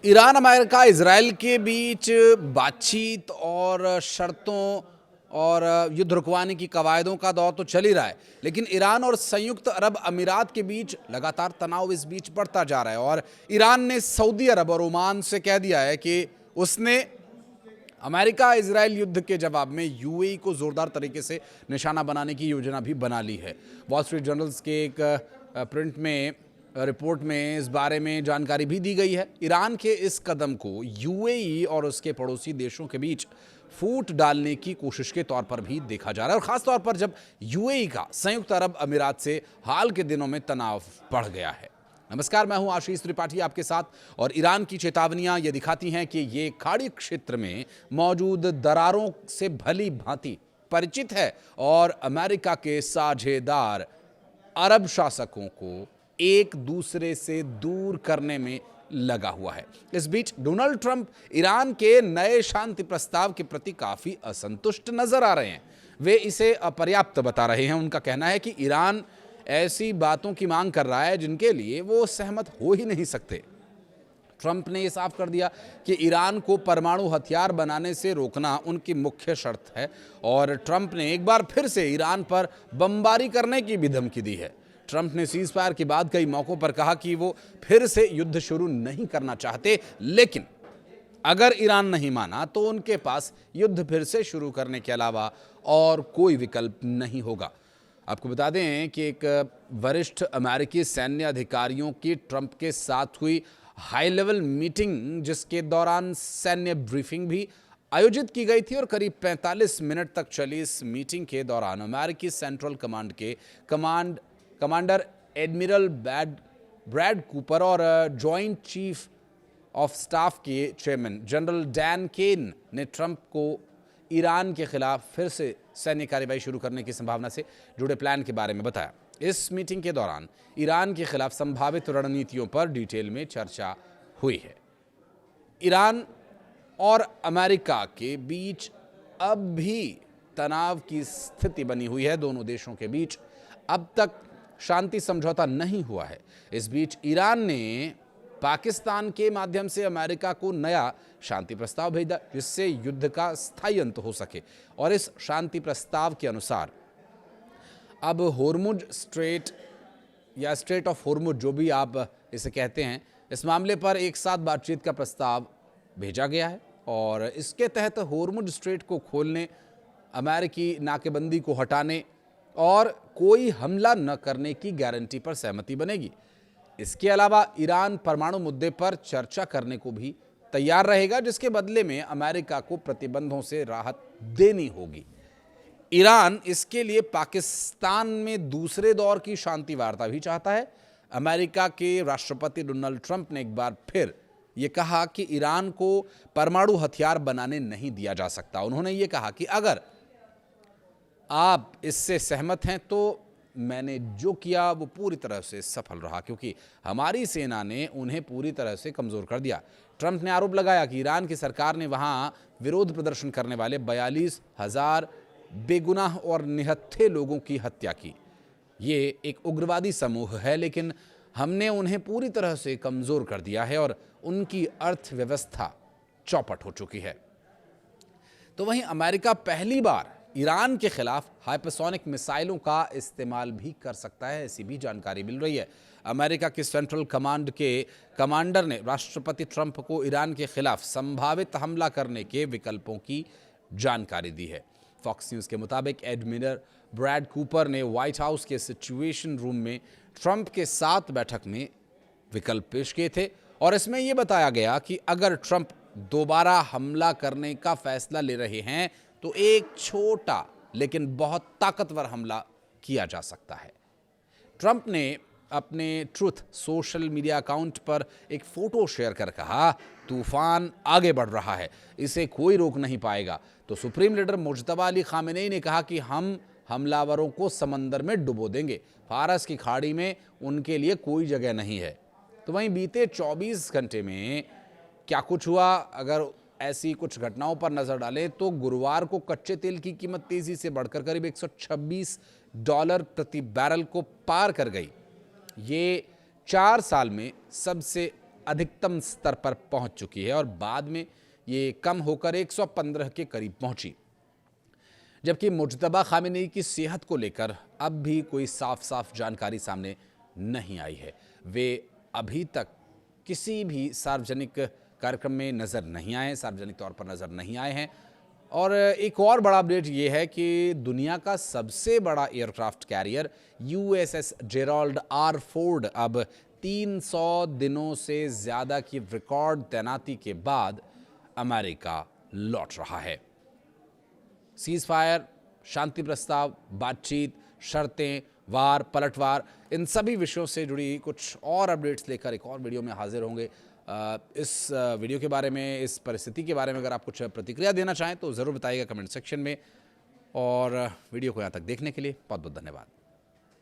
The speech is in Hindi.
ईरान, अमेरिका, इजराइल के बीच बातचीत और शर्तों और युद्ध रुकवाने की कवायदों का दौर तो चल ही रहा है, लेकिन ईरान और संयुक्त अरब अमीरात के बीच लगातार तनाव इस बीच बढ़ता जा रहा है। और ईरान ने सऊदी अरब और ओमान से कह दिया है कि उसने अमेरिका इजराइल युद्ध के जवाब में यूएई को जोरदार तरीके से निशाना बनाने की योजना भी बना ली है। वॉल स्ट्रीट जर्नल्स के एक प्रिंट में रिपोर्ट में इस बारे में जानकारी भी दी गई है। ईरान के इस कदम को यूएई और उसके पड़ोसी देशों के बीच फूट डालने की कोशिश के तौर पर भी देखा जा रहा है, और खास तौर पर जब यूएई का संयुक्त अरब अमीरात से हाल के दिनों में तनाव बढ़ गया है। नमस्कार, मैं हूं आशीष त्रिपाठी आपके साथ। और ईरान की चेतावनियां ये दिखाती हैं कि ये खाड़ी क्षेत्र में मौजूद दरारों से भली भांति परिचित है और अमेरिका के साझेदार अरब शासकों को एक दूसरे से दूर करने में लगा हुआ है। इस बीच डोनाल्ड ट्रंप ईरान के नए शांति प्रस्ताव के प्रति काफी असंतुष्ट नजर आ रहे हैं। वे इसे अपर्याप्त बता रहे हैं। उनका कहना है कि ईरान ऐसी बातों की मांग कर रहा है जिनके लिए वो सहमत हो ही नहीं सकते। ट्रंप ने यह साफ कर दिया कि ईरान को परमाणु हथियार बनाने से रोकना उनकी मुख्य शर्त है, और ट्रंप ने एक बार फिर से ईरान पर बमबारी करने की भी धमकी दी है। ट्रंप ने सीज फायर के बाद कई मौकों पर कहा कि वो फिर से युद्ध शुरू नहीं करना चाहते, लेकिन अगर ईरान नहीं माना तो उनके पास युद्ध फिर से शुरू करने के अलावा और कोई विकल्प नहीं होगा। आपको बता दें कि एक वरिष्ठ अमेरिकी सैन्य अधिकारियों की ट्रंप के साथ हुई हाई लेवल मीटिंग, जिसके दौरान सैन्य ब्रीफिंग भी आयोजित की गई थी, और करीब 45 मिनट तक चली इस मीटिंग के दौरान अमेरिकी सेंट्रल कमांड के कमांडर एडमिरल ब्रैड कूपर और जॉइंट चीफ ऑफ स्टाफ के चेयरमैन जनरल डैन केन ने ट्रंप को ईरान के खिलाफ फिर से सैन्य कार्रवाई शुरू करने की संभावना से जुड़े प्लान के बारे में बताया। इस मीटिंग के दौरान ईरान के खिलाफ संभावित रणनीतियों पर डिटेल में चर्चा हुई है। ईरान और अमेरिका के बीच अब भी तनाव की स्थिति बनी हुई है। दोनों देशों के बीच अब तक शांति समझौता नहीं हुआ है। इस बीच ईरान ने पाकिस्तान के माध्यम से अमेरिका को नया शांति प्रस्ताव भेजा, जिससे युद्ध का स्थायी अंत हो सके। और इस शांति प्रस्ताव के अनुसार अब होर्मुज स्ट्रेट या स्ट्रेट ऑफ होर्मुज, जो भी आप इसे कहते हैं, इस मामले पर एक साथ बातचीत का प्रस्ताव भेजा गया है। और इसके तहत होर्मुज स्ट्रेट को खोलने, अमेरिकी नाकेबंदी को हटाने और कोई हमला न करने की गारंटी पर सहमति बनेगी। इसके अलावा ईरान परमाणु मुद्दे पर चर्चा करने को भी तैयार रहेगा, जिसके बदले में अमेरिका को प्रतिबंधों से राहत देनी होगी। ईरान इसके लिए पाकिस्तान में दूसरे दौर की शांति वार्ता भी चाहता है। अमेरिका के राष्ट्रपति डोनाल्ड ट्रंप ने एक बार फिर यह कहा कि ईरान को परमाणु हथियार बनाने नहीं दिया जा सकता। उन्होंने ये कहा कि अगर आप इससे सहमत हैं तो मैंने जो किया वो पूरी तरह से सफल रहा, क्योंकि हमारी सेना ने उन्हें पूरी तरह से कमज़ोर कर दिया। ट्रंप ने आरोप लगाया कि ईरान की सरकार ने वहां विरोध प्रदर्शन करने वाले 42,000 बेगुनाह और निहत्थे लोगों की हत्या की। ये एक उग्रवादी समूह है, लेकिन हमने उन्हें पूरी तरह से कमज़ोर कर दिया है और उनकी अर्थव्यवस्था चौपट हो चुकी है। तो वहीं अमेरिका पहली बार ईरान के खिलाफ हाइपरसोनिक मिसाइलों का इस्तेमाल भी कर सकता है, ऐसी भी जानकारी मिल रही है। अमेरिका के सेंट्रल कमांड के कमांडर ने राष्ट्रपति ट्रंप को ईरान के खिलाफ संभावित हमला करने के विकल्पों की जानकारी दी है। फॉक्स न्यूज़ के मुताबिक एडमिरल ब्रैड कूपर ने व्हाइट हाउस के सिचुएशन रूम में ट्रंप के साथ बैठक में विकल्प पेश किए थे, और इसमें यह बताया गया कि अगर ट्रंप दोबारा हमला करने का फैसला ले रहे हैं तो एक छोटा लेकिन बहुत ताकतवर हमला किया जा सकता है। ट्रंप ने अपने ट्रुथ सोशल मीडिया अकाउंट पर एक फोटो शेयर कर कहा, तूफान आगे बढ़ रहा है, इसे कोई रोक नहीं पाएगा। तो supreme leader Mojtaba Ali Khamenei ने कहा कि हम हमलावरों को समंदर में डुबो देंगे, फारस की खाड़ी में उनके लिए कोई जगह नहीं है। तो वहीं बीते 24 घंटे में क्या कुछ हुआ, अगर ऐसी कुछ घटनाओं पर नजर डालें तो गुरुवार को कच्चे तेल की कीमत तेजी से बढ़कर करीब $126 प्रति बैरल को पार कर गई। ये 4 साल में सबसे अधिकतम स्तर पर पहुंच चुकी है और बाद में ये कम होकर 115 के करीब पहुंची। जबकि मुज्तबा खामेनी की सेहत को लेकर अब भी कोई साफ जानकारी सामने नहीं आई है। वे अभी तक किसी भी सार्वजनिक कार्यक्रम में नज़र नहीं आए, सार्वजनिक तौर पर नज़र नहीं आए हैं। और एक और बड़ा अपडेट ये है कि दुनिया का सबसे बड़ा aircraft carrier USS Gerald R Ford अब 300 दिनों से ज़्यादा की रिकॉर्ड तैनाती के बाद अमेरिका लौट रहा है। सीज फायर, शांति प्रस्ताव, बातचीत, शर्तें, वार, पलटवार, इन सभी विषयों से जुड़ी कुछ और अपडेट्स लेकर एक और वीडियो में हाजिर होंगे। इस वीडियो के बारे में, इस परिस्थिति के बारे में अगर आप कुछ प्रतिक्रिया देना चाहें तो ज़रूर बताइएगा कमेंट सेक्शन में। और वीडियो को यहाँ तक देखने के लिए बहुत बहुत धन्यवाद।